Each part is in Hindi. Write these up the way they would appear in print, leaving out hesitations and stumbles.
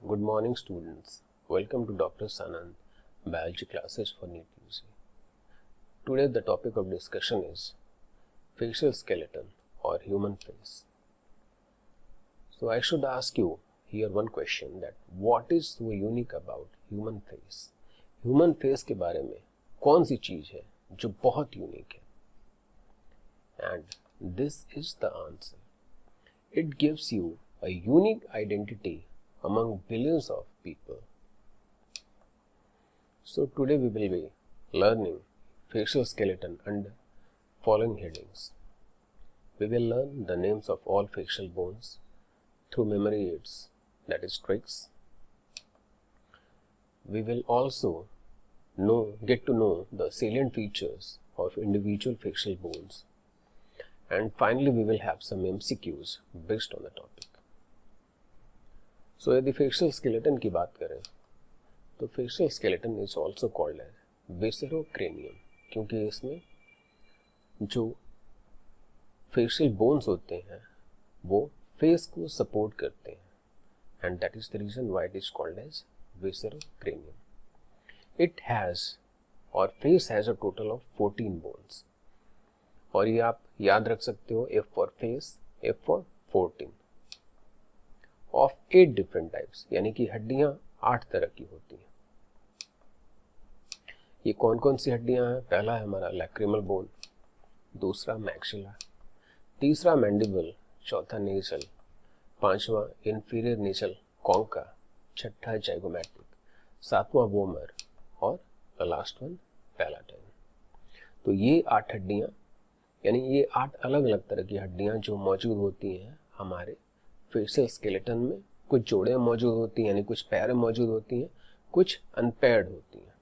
Good morning, students. Welcome to Dr. Sanand Biology classes for NEET UG. Today, the topic of discussion is facial skeleton or human face. So, I should ask you here one question, that what is so unique about human face? Human face के बारे में कौन सी चीज है जो बहुत यूनिक है? And this is the answer. It gives you a unique identity among billions of people. So today we will be learning facial skeleton under following headings. We will learn the names of all facial bones through memory aids, that is tricks. We will also get to know the salient features of individual facial bones. And finally we will have some MCQs based on the topic. So यदि फेशियल स्केलेटन की बात करें तो facial skeleton is also called as viscerocranium, क्योंकि इसमें जो फेशियल बोन्स होते हैं वो फेस को सपोर्ट करते हैं, and that is the reason why it is called as viscerocranium. It has और face has a total of 14 bones, और ये आप याद रख सकते हो, F for face, F for 14, of 8 different types, यानी कि हड्डियां 8 तरह की होती हैं. ये कौन कौन सी हड्डियां हैं? पहला है हमारा लैक्रिमल बोन, दूसरा मैक्सिला, तीसरा मैंडिबल, चौथा नेजल, पांचवा इंफीरियर नेजल कॉन्का, छठा जाइगोमैटिक, सातवां वोमर और द लास्ट वन पैलाटाइन. तो ये 8 हड्डियां, यानी ये 8 अलग अलग तरह की हड्डियां जो मौजूद होती हैं हमारे फेशियल स्केलेटन में. कुछ जोड़ें मौजूद होती हैं, यानी कुछ पैरें मौजूद होती हैं, कुछ अनपेयर्ड होती हैं.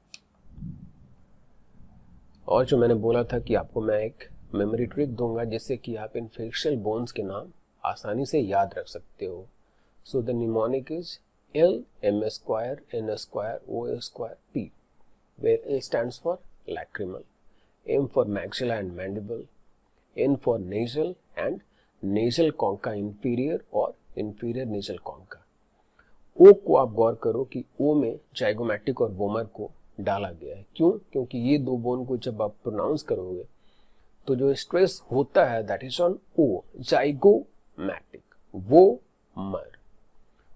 और जो मैंने बोला था कि आपको मैं एक मेमोरी ट्रिक दूंगा जिससे कि आप इन फेशियल बोन्स के नाम आसानी से याद रख सकते हो. So the mnemonic is L, M², N², O², P, where A stands for lacrimal, M for maxilla and mandible, N for nasal and nasal concha inferior और inferior nasal concha. O को आप गौर करो कि O में जाइगोमैटिक और वोमर को डाला गया है. क्यों? क्योंकि ये दो बोन को जब आप प्रोनाउंस करोगे तो जो स्ट्रेस होता है that is on O, zygomatic, vomer.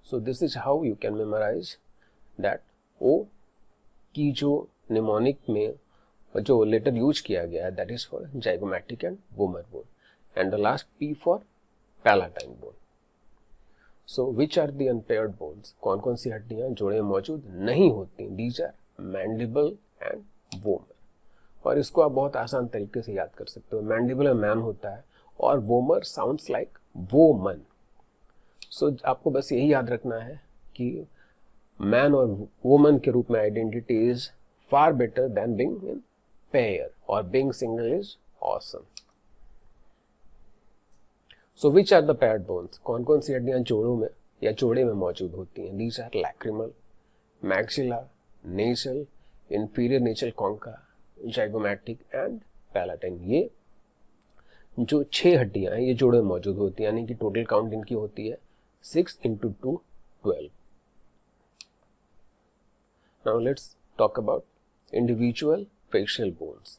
So this is how you can memorise that O की जो निमोनिक में जो लेटर यूज किया गया है that is for zygomatic and vomer bone, and the last P for palatine bone. So which are the unpaired bones? कौन कौन सी हड्डियां जोड़े मौजूद नहीं होती? These are mandible and vomer. और इसको आप बहुत आसान तरीके से याद कर सकते हो. मैंडिबल में मैन होता है और वोमर साउंड्स लाइक वोमन. सो आपको बस यही याद रखना है कि मैन और वोमन के रूप में identity is far better than being in pair, और being single is awesome. So which are the paired bones? कौन कौन सी हड्डियां जोड़ों में या जोड़े में मौजूद होती हैं? These are lacrimal, maxilla, nasal, inferior nasal concha, zygomatic and palatine. ये जो 6 हड्डियां हैं ये जोड़े में मौजूद होती हैं, यानी कि टोटल काउंट इनकी होती है 6 × 2 12. Now let's talk about individual facial bones.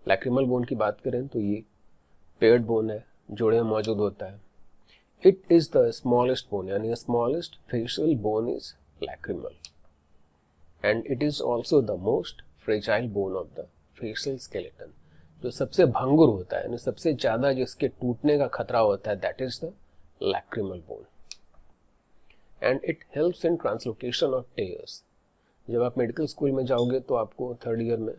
Lacrimal bone की बात करें तो ये पेयर्ड बोन है, जोड़े में मौजूद होता है. It is the smallest bone, यानी smallest facial bone is lacrimal, and it is also the most fragile bone of the facial skeleton. जो सबसे भंगुर होता है, यानी सबसे ज्यादा जिसके टूटने का खतरा होता है that is the lacrimal bone, and it helps in translocation of tears. जब आप मेडिकल स्कूल में जाओगे तो आपको 3rd ईयर में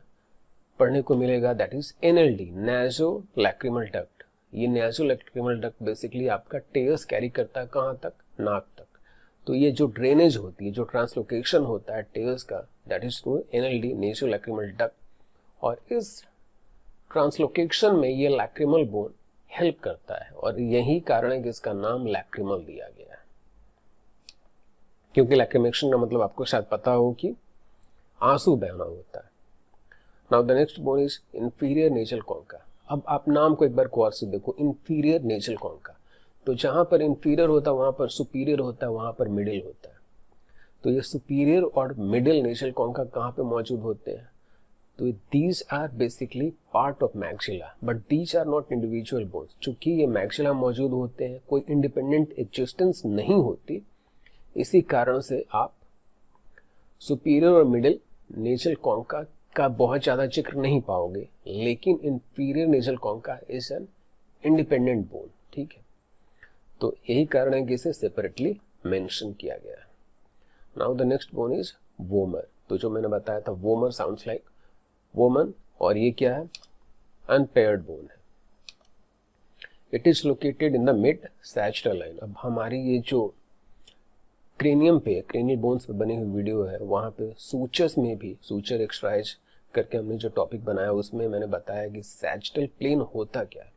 पढ़ने को मिलेगा that is NLD, नेजो lacrimal duct. ये नेजो लैक्रिमल डक्ट बेसिकली आपका टेयर्स कैरी करता है कहाँ तक? नाक तक. तो ये जो ड्रेनेज होती है, जो ट्रांसलोकेशन होता है टेयर्स का, that is through NLD, नेजो lacrimal duct. और इस ट्रांसलोकेशन में ये लैक्रिमल बोन हेल्प करता है, और यही कारण है कि इसका नाम लैक्रिमल दिया गया है. क्योंकि लैक्रिमेशन का मतलब आपको शायद पता हो कि आंसू बहना होता है. Now the next bone is inferior nasal concha. अब आप नाम को एक बार गौर से देखो, इंफीरियर नेजल कॉन्का. तो जहां पर इंफीरियर होता है वहां पर सुपीरियर होता है, वहां पर मिडिल होता है. तो ये सुपीरियर और मिडिल नेशल कॉन्का कहाँ पे मौजूद होते हैं? तो these are basically part of maxilla, but these are not individual bones. चूंकि ये मैक्सिला मौजूद होते हैं, कोई इंडिपेंडेंट एग्जिस्टेंस नहीं होती, इसी कारण से आप सुपीरियर और मिडिल नेशल कॉन्का का बहुत ज़्यादा जिक्र नहीं पाओगे, लेकिन inferior nasal concha is an independent bone. ठीक है, तो यही कारण है कि इसे सेपरेटली मेंशन किया गया है। Now the next bone is vomer. तो जो मैंने बताया था वोमर साउंड्स लाइक वोमन, और ये क्या है? अनपेयर्ड बोन है। It is located in the mid sagittal line. अब हमारी ये जो क्रेनियम पे, क्रेनियल बोन्स पे बनी हुई वीडियो है, वहाँ पे सूचर्स में भी, सूचर एक्सरसाइज करके हमने जो टॉपिक बनाया उसमें मैंने बताया कि सैजिटल प्लेन होता क्या है।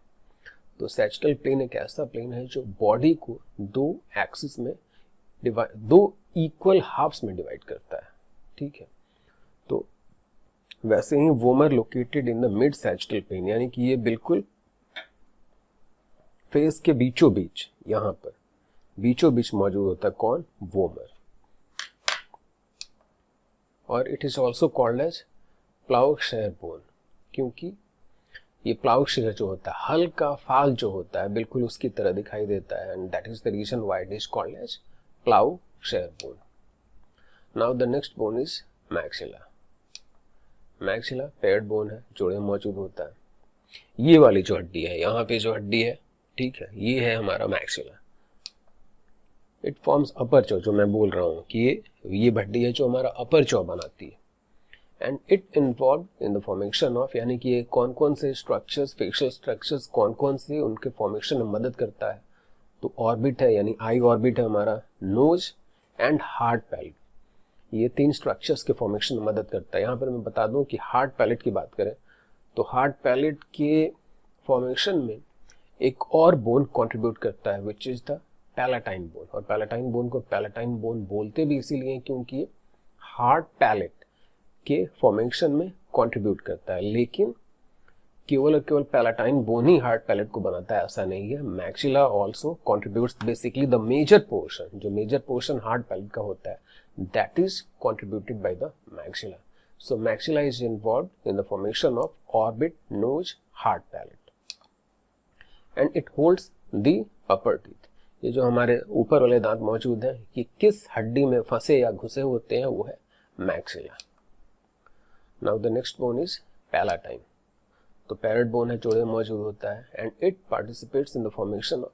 तो सैजिटल प्लेन एक ऐसा प्लेन है जो बॉडी को दो एक्सिस में दो इक्वल हाफ्स में डिवाइड करता है। ठीक है, तो वैसे ही vomer located in the mid sagittal plane, यानी कि ये बिल्कुल फेस के बीचों बीच, यहाँ पर बीचों बीच मौजूद होता है। कौन? वोमर। और it is also called as ploughshare bone, क्योंकि ये प्लाउशेयर जो होता है, हल का फाल जो होता है, बिल्कुल उसकी तरह दिखाई देता है, and that is the reason why it is called as ploughshare bone. Now the next bone is maxilla. Maxilla paired bone है, जोड़े मौजूद होता है। ये वाली जो हड्डी है, यहाँ पे जो हड्डी है, ठीक है, ये है हमारा maxilla. It forms upper jaw, जो मैं बोल रहा हूँ कि ये हड्डी है जो हमारा अपर जॉ बनाती है, and it involve in the formation of, यानी कि ये कौन कौन से स्ट्रक्चर्स, फेशियल स्ट्रक्चर्स कौन कौन से उनके फॉर्मेशन में मदद करता है। तो ऑर्बिट है, यानी आई ऑर्बिट है हमारा, नोज एंड हार्ड पैलेट, ये तीन स्ट्रक्चर्स के फॉर्मेशन में मदद करता है। यहाँ पर मैं बता दूं कि हार्ड पैलेट की बात करें तो हार्ड पैलेट के फॉर्मेशन में एक और बोन कंट्रीब्यूट करता है, which is the palatine bone. और पैलेटाइन बोन को पैलेटाइन बोन बोलते भी इसीलिए क्योंकि हार्ड पैलेट के फॉर्मेशन में कंट्रीब्यूट करता है, लेकिन केवल और केवल पैलेटाइन बोन ही हार्ड पैलेट को बनाता है ऐसा नहीं है। Maxilla also contributes basically the major portion, जो मेजर पोर्शन हार्ड पैलेट का होता है, that is contributed by the maxilla. So maxilla is involved in the formation of orbit, nose, hard palate, and it holds the upper teeth. ये जो हमारे ऊपर वाले दांत मौजूद हैं, ये किस हड्डी में फंसे या घुसे होते हैं, वो है maxilla. Now the next bone is palatine. तो पैरेट बोन है, जोड़े मौजूद होता है, and it participates in the formation of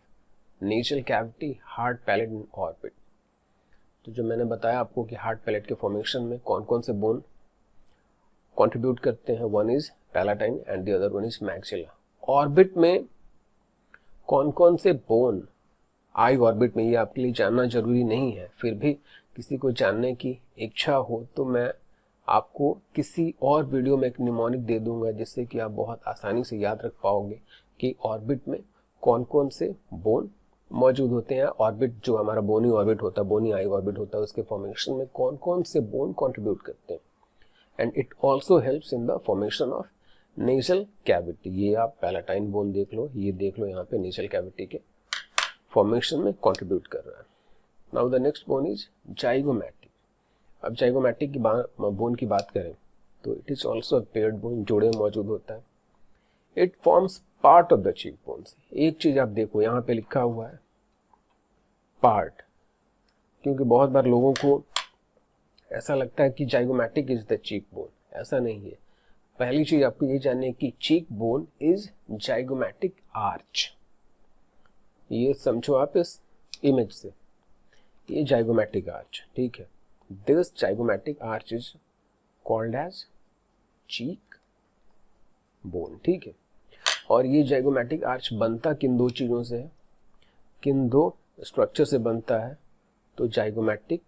nasal cavity, hard palate and orbit. तो जो मैंने बताया आपको कि हार्ड पैलेट के फॉर्मेशन में कौन कौन से बोन कंट्रीब्यूट करते हैं, one is palatine and the other one is maxilla. Orbit में कौन कौन से बोन, आई ऑर्बिट में, ये आपके लिए जानना जरूरी नहीं है, फिर भी किसी को जानने की इच्छा हो तो मैं आपको किसी और वीडियो में एक निमोनिक दे दूंगा, जिससे कि आप बहुत आसानी से याद रख पाओगे कि ऑर्बिट में कौन कौन से बोन मौजूद होते हैं। ऑर्बिट जो हमारा बोनी ऑर्बिट होता है, बोनी आई ऑर्बिट होता है, उसके फॉर्मेशन में कौन कौन से बोन कंट्रीब्यूट करते हैं, and it also helps in the formation of nasal cavity. ये आप पैलाटाइन बोन देख लो, ये देख लो, यहाँ पे नेजल कैविटी के फॉर्मेशन में कंट्रीब्यूट कर रहा है। Now the next bone is zygomatic. अब जाइगोमैटिक की बोन की बात करें तो it is also paired bone, जोड़े मौजूद होता है। It forms part of the cheek bones. एक चीज आप देखो, यहाँ पे लिखा हुआ है पार्ट, क्योंकि बहुत बार लोगों को ऐसा लगता है कि zygomatic is the cheek bone, ऐसा नहीं है। पहली चीज आपको ये जाननी है कि cheek bone is zygomatic arch. ये समझो आप इस इमेज से, ये जाइगोमैटिक आर्च, ठीक है। This zygomatic arch is called as cheek bone, ठीक है। और ये जाइगोमैटिक आर्च बनता किन दो चीजों से है, किन दो स्ट्रक्चर से बनता है? तो जाइगोमैटिक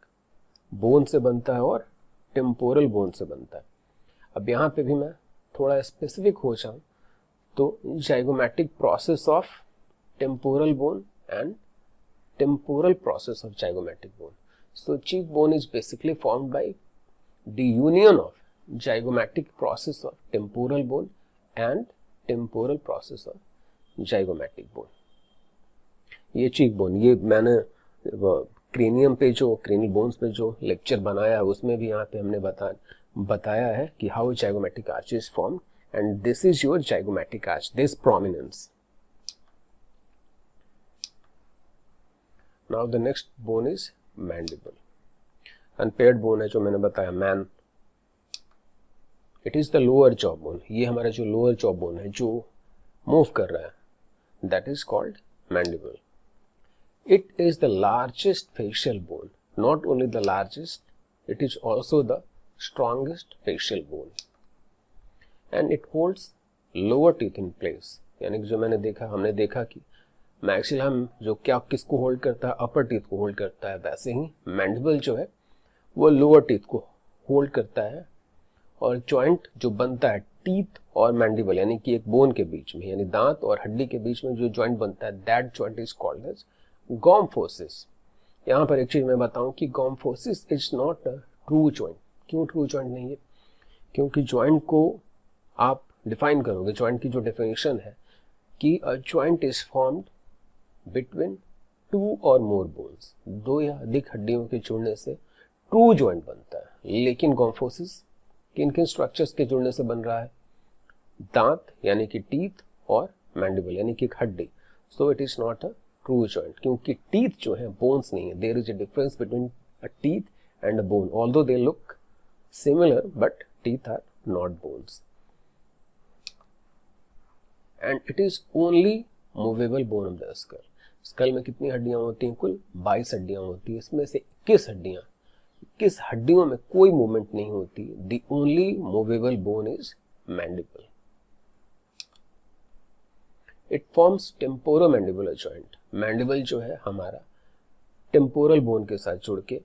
बोन से बनता है और टेम्पोरल बोन से बनता है। अब यहाँ पे भी मैं थोड़ा स्पेसिफिक हो जाऊं तो zygomatic process of temporal bone and temporal process of zygomatic bone. So cheek bone is basically formed by the union of zygomatic process of temporal bone and temporal process of zygomatic bone. ये चीक बोन, ये मैंने क्रेनियम पे जो क्रेनियल बोन्स पे जो लेक्चर बनाया है उसमें भी यहाँ पे हमने बताया है कि how zygomatic arch is form, and this is your zygomatic arch, this prominence. Now the next bone is mandible. Unpaired bone है जो मैंने बताया man. It is the lower jaw bone. ये हमारा जो लोअर जॉ बोन है जो मूव कर रहा है, that is called mandible. It is the largest facial bone. Not only the largest, it is also the strongest facial bone. And it holds lower teeth in place. यानी कि जो हमने देखा कि मैक्सिलम जो क्या किसको होल्ड करता है, अपर टीथ को होल्ड करता है, वैसे ही मैंडिबल जो है वो लोअर टीथ को होल्ड करता है. और जॉइंट जो बनता है टीथ और मैंडिबल यानी कि एक बोन के बीच में, यानी दांत और हड्डी के बीच में जो जॉइंट बनता है, that joint is called as gomphosis. यहाँ पर एक चीज मैं बताऊं कि gomphosis is not a true joint. क्यों ट्रू जॉइंट नहीं है? क्योंकि जॉइंट को आप डिफाइन करोगे, जॉइंट की जो डेफिनेशन है कि a joint is formed between two और मोर बोन्स, दो या अधिक हड्डियों के जुड़ने से ट्रू जॉइंट बनता है. लेकिन गॉम्फोसिस किन किन स्ट्रक्चर्स के जुड़ने से बन रहा है? दांत यानी कि टीथ और मैंडिबल यानी कि एक हड्डी. So it is not a true joint, क्योंकि टीथ जो है बोन्स नहीं है. There is a difference between a teeth and a bone, although they look similar but teeth are not bones. And it is only movable bone of the skull. Skull में कितनी हड्डियां होती हैं? कुल 22 हड्डियां होती है. इसमें से 21 हड्डियों में कोई मूवमेंट नहीं होती. The only movable bone is mandible. It forms temporomandibular joint. Mandible जो है हमारा टेम्पोरल बोन के साथ जुड़ के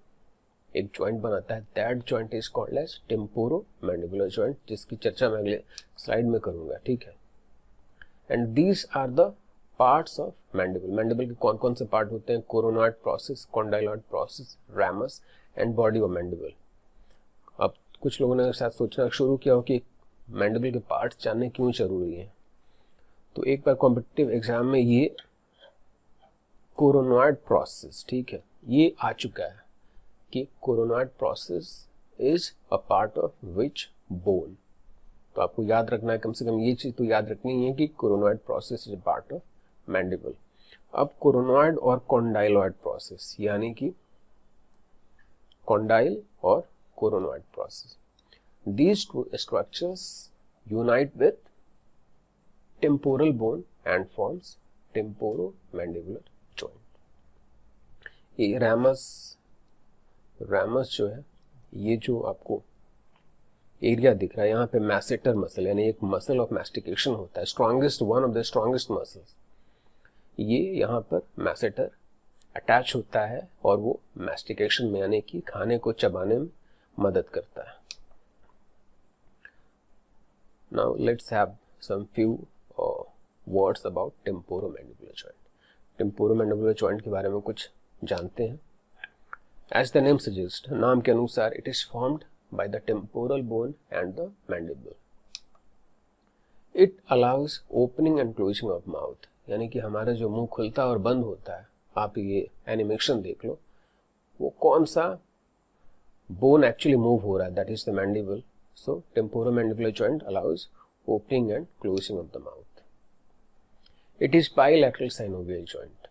एक जॉइंट बनाता है. That joint is called as temporomandibular joint, जिसकी चर्चा मैं अगले स्लाइड में करूंगा. ठीक है. And these are the parts of mandible. Mandible के कौन कौन से पार्ट होते हैं? Coronoid process, condyloid process, ramus and body of mandible. अब कुछ लोगों ने शायद सोचना शुरू किया हो कि मैंडिबल के पार्ट्स जानने क्यों जरूरी है. तो एक बार कॉम्पिटिटिव एग्जाम में ये कोरोनॉइड प्रोसेस, ठीक है, ये आ चुका है कि coronoid process is a part of which bone. तो आपको याद रखना है, कम से कम ये चीज तो याद रखनी है कि coronoid process is a part of mandible. अब कोरोनॉइड और कॉन्डाइलॉइड प्रोसेस, यानी कि कॉन्डाइल और coronoid process, these two structures unite with temporal bone and forms temporomandibular joint. ये रैमस जो है, ये जो आपको एरिया दिख रहा है यहाँ पे मैसेटर मसल यानी एक मसल ऑफ मैस्टिकेशन होता है, strongest, one of the strongest muscles. ये यहाँ पर मैसेटर अटैच होता है और वो मैस्टिकेशन में यानी कि खाने को चबाने में मदद करता है. Now let's have some few words about temporomandibular joint. Temporomandibular joint के बारे में कुछ जानते हैं. As the name suggests, नाम के अनुसार it is formed by the temporal bone and the mandible. It allows opening and closing of mouth. यानी कि हमारा जो मुंह खुलता और बंद होता है, आप ये एनिमेशन देख लो, वो कौन सा बोन एक्चुअली मूव हो रहा है, that is the mandible. So temporomandibular joint allows opening and closing of the mouth. It is bilateral synovial joint.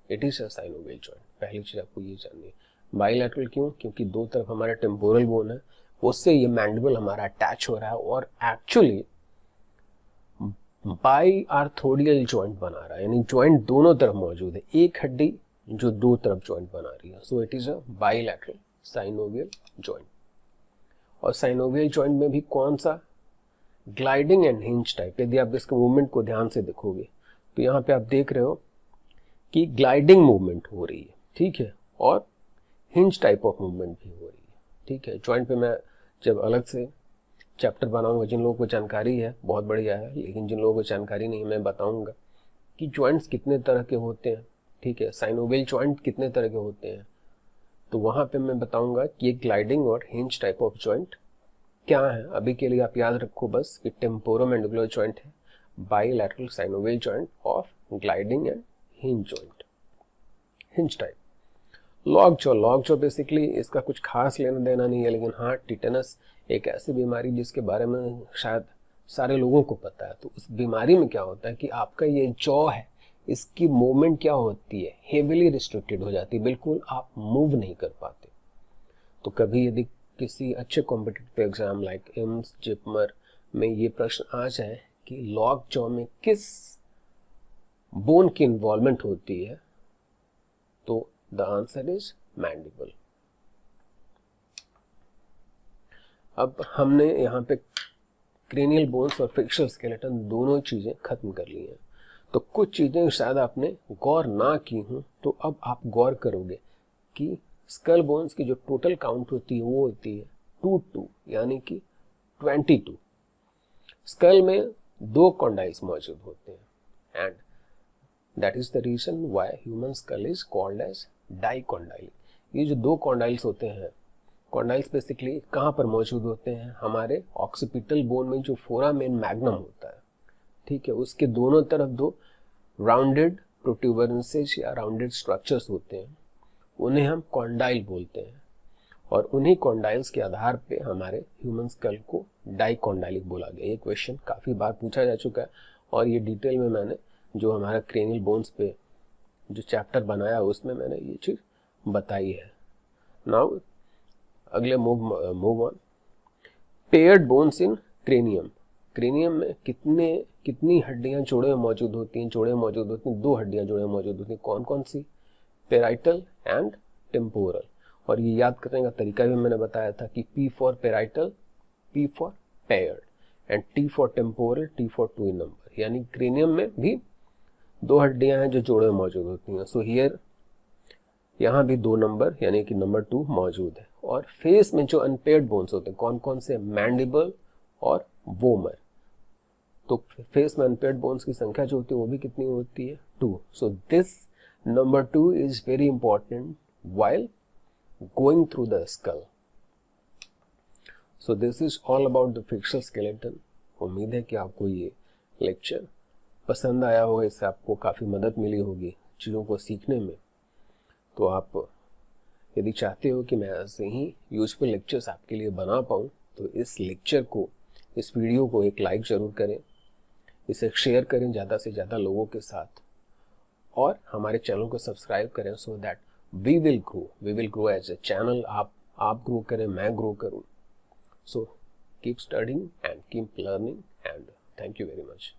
It is a synovial joint. पहली चीज आपको ये जाननी है. बाइलैटरल क्यों? क्योंकि दो तरफ हमारा टेम्पोरल बोन है, उससे ये मैंडिबल हमारा अटैच हो रहा है और एक्चुअली बाई आर्थोडियल जॉइंट बना रहा है, यानी जॉइंट दोनों तरफ मौजूद है, एक हड्डी जो दो तरफ जॉइंट बना रही है. सो it is a bilateral synovial joint. और साइनोवियल जॉइंट में भी कौन सा? Gliding and hinge type. यदि आप इसके मूवमेंट को ध्यान से देखोगे तो यहाँ पे आप देख रहे हो कि ग्लाइडिंग मूवमेंट हो रही है, ठीक है, और हिंज टाइप ऑफ मूवमेंट भी हो रही है, ठीक है. जॉइंट पे मैं जब अलग से चैप्टर बनाऊंगा, जिन लोगों को जानकारी है बहुत बढ़िया है, लेकिन जिन लोगों को जानकारी नहीं है मैं बताऊंगा कि जॉइंट्स कितने तरह के होते हैं, ठीक है, साइनोवियल जॉइंट कितने तरह के होते हैं. तो वहां पे मैं बताऊंगा कि ये ग्लाइडिंग और हिंज टाइप ऑफ जॉइंट क्या है. अभी के लिए आप याद रखो बस कि टेम्पोरोमैंडिबुलर जॉइंट है bilateral synovial joint of gliding and hinge joint, hinge type. Log jaw basically इसका कुछ खास लेना देना नहीं है, लेकिन हाँ टिटेनस एक ऐसी बीमारी जिसके बारे में शायद सारे लोगों को पता है। तो उस बीमारी में क्या होता है कि आपका ये जॉ है, इसकी मूवमेंट क्या होती है, हेविली रिस्ट्रिक्टेड हो जाती है, बिल्कुल आप मूव नहीं कर पाते। तो कभी यदि किसी अच्छे competitive exam like AIIMS JIPMER में ये प्रश्न आ जाए कि लॉग जॉ में किस बोन की इन्वॉल्वमेंट होती है, तो द आंसर इज मैंडिबल। अब हमने यहाँ पे क्रेनियल बोन्स और फेशियल स्केलेटन दोनों चीजें खत्म कर ली हैं। तो कुछ चीजें शायद आपने गौर ना की हूं, तो अब आप गौर करोगे कि स्कल बोन्स की जो टोटल काउंट होती है वो होती है 2 यानी कि 22। स्कल में 2 कॉन्डाइल्स मौजूद होते हैं and that is the reason why human skull is called as dicondylic. ये जो 2 कॉन्डाइल्स होते हैं, कॉन्डाइल्स बेसिकली कहाँ पर मौजूद होते हैं, हमारे ऑक्सीपिटल बोन में जो फोरामेन मैग्नम होता है, ठीक है, उसके दोनों तरफ 2 राउंडेड प्रोट्यूबरेंसेस या राउंडेड स्ट्रक्चर्स होते हैं, उन्हें हम कॉन्डाइल बोलते हैं। और उन्हीं कॉन्डाइल्स के आधार पे हमारे ह्यूमन स्कल को डाइकॉन्डाइलिक बोला गया। ये क्वेश्चन काफ़ी बार पूछा जा चुका है और ये डिटेल में मैंने जो हमारा क्रेनियल बोन्स पे जो चैप्टर बनाया उसमें मैंने ये चीज़ बताई है। नाउ अगले move on. Paired bones in cranium. Cranium में कितनी हड्डियां जोड़े में मौजूद होती हैं? 2 हड्डियां जोड़े में मौजूद होती हैं। कौन कौन सी? Parietal and temporal. और ये याद करने का तरीका भी मैंने बताया था कि P for parietal, P for paired and T for temporal, T for 2 in number. यानी क्रेनियम में भी 2 हड्डियां हैं जो जोड़े में मौजूद होती हैं। सो हियर यहाँ भी 2 नंबर यानी कि नंबर 2 मौजूद है। और फेस में जो अनपेयर्ड बोन्स होते हैं कौन कौन से? मैंडिबल और वोमर। तो फेस में अनपेयर्ड बोन्स की संख्या जो होती है वो भी कितनी होती है? 2। So this number 2 is very important while going through the skull. So this is all about the facial skeleton. उम्मीद है कि आपको ये लेक्चर पसंद आया होगा, इससे आपको काफ़ी मदद मिली होगी चीज़ों को सीखने में। तो आप यदि चाहते हो कि मैं ऐसे ही यूजफुल लेक्चर्स आपके लिए बना पाऊँ, तो इस लेक्चर को, इस वीडियो को एक लाइक ज़रूर करें, इसे शेयर करें ज़्यादा से ज़्यादा लोगों के साथ और हमारे चैनल को सब्सक्राइब करें so that we will grow as a channel. आप ग्रो करें, मैं ग्रो करूं। So keep studying and keep learning and thank you very much.